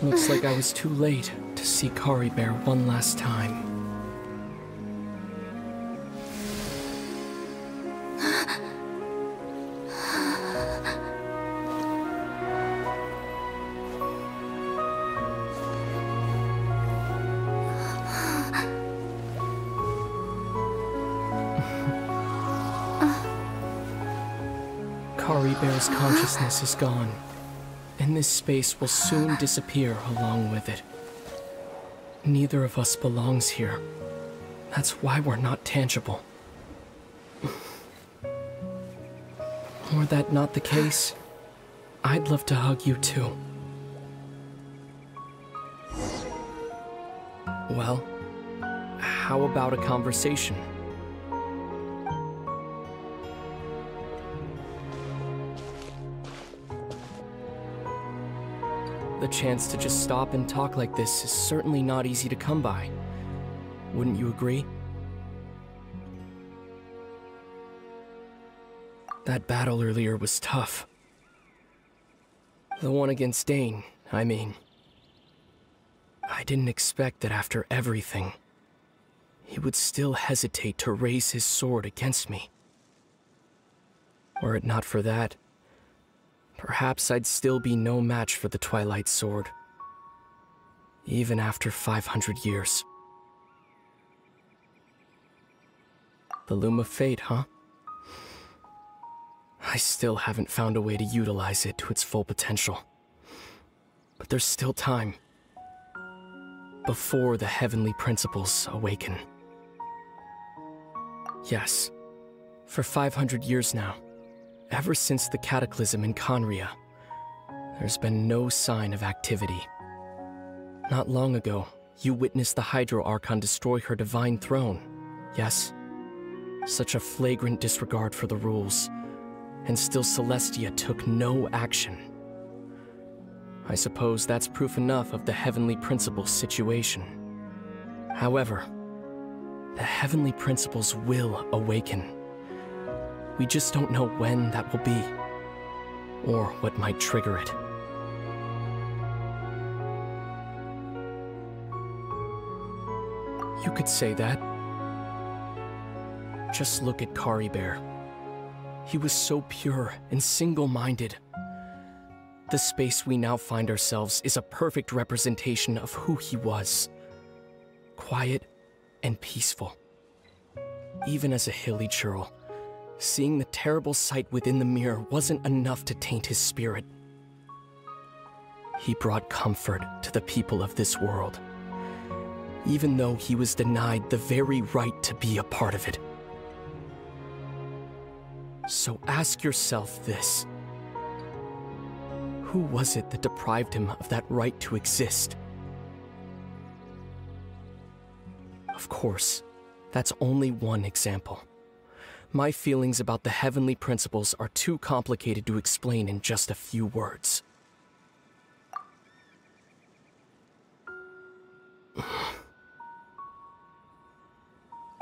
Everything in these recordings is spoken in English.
Looks like I was too late to see Kari Bear one last time. Kari Bear's consciousness is gone, and this space will soon disappear along with it. Neither of us belongs here. That's why we're not tangible. Were that not the case, I'd love to hug you too. Well, how about a conversation? The chance to just stop and talk like this is certainly not easy to come by. Wouldn't you agree? That battle earlier was tough. The one against Dane, I mean. I didn't expect that after everything, he would still hesitate to raise his sword against me. Were it not for that, perhaps I'd still be no match for the Twilight Sword, even after 500 years. The Loom of Fate, huh? I still haven't found a way to utilize it to its full potential. But there's still time, before the heavenly principles awaken. Yes, for 500 years now, ever since the cataclysm in Conria, there's been no sign of activity. Not long ago, you witnessed the Hydro Archon destroy her divine throne, yes? Such a flagrant disregard for the rules, and still Celestia took no action. I suppose that's proof enough of the Heavenly Principles situation. However, the Heavenly Principles will awaken. We just don't know when that will be, or what might trigger it. You could say that. Just look at Kari Bear. He was so pure and single-minded. The space we now find ourselves is a perfect representation of who he was. Quiet and peaceful. Even as a hilly churl, seeing the terrible sight within the mirror wasn't enough to taint his spirit. He brought comfort to the people of this world, even though he was denied the very right to be a part of it. So ask yourself this. Who was it that deprived him of that right to exist? Of course, that's only one example. My feelings about the Heavenly Principles are too complicated to explain in just a few words.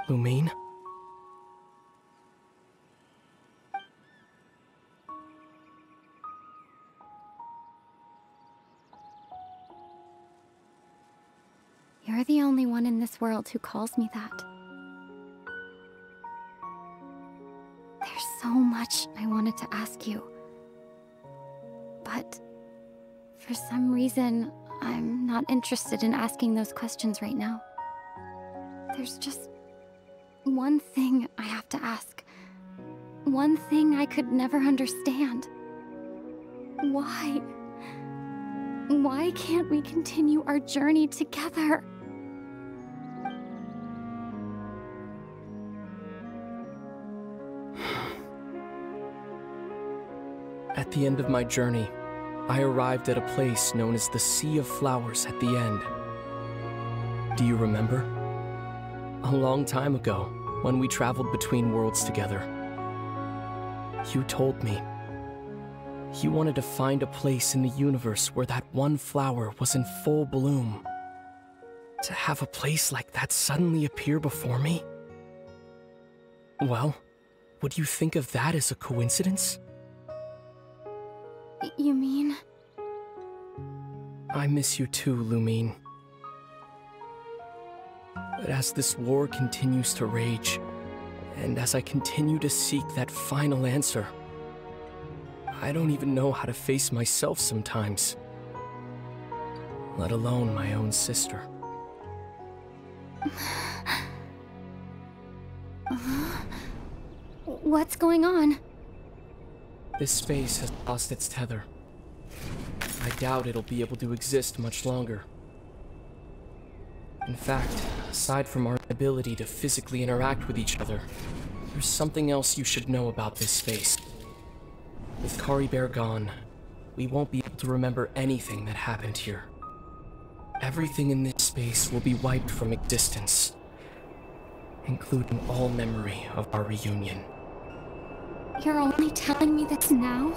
Lumine? You're the only one in this world who calls me that. There's so much I wanted to ask you. But for some reason, I'm not interested in asking those questions right now. There's just one thing I have to ask. One thing I could never understand. Why? Why can't we continue our journey together? At the end of my journey, I arrived at a place known as the Sea of Flowers at the end. Do you remember? A long time ago, when we traveled between worlds together, you told me you wanted to find a place in the universe where that one flower was in full bloom. To have a place like that suddenly appear before me? Well, would you think of that as a coincidence? You mean I miss you too, Lumine. But as this war continues to rage, and as I continue to seek that final answer, I don't even know how to face myself sometimes, let alone my own sister. What's going on? This space has lost its tether. I doubt it'll be able to exist much longer. In fact, aside from our ability to physically interact with each other, there's something else you should know about this space. With Kari Bear gone, we won't be able to remember anything that happened here. Everything in this space will be wiped from existence, including all memory of our reunion. You're only telling me this now?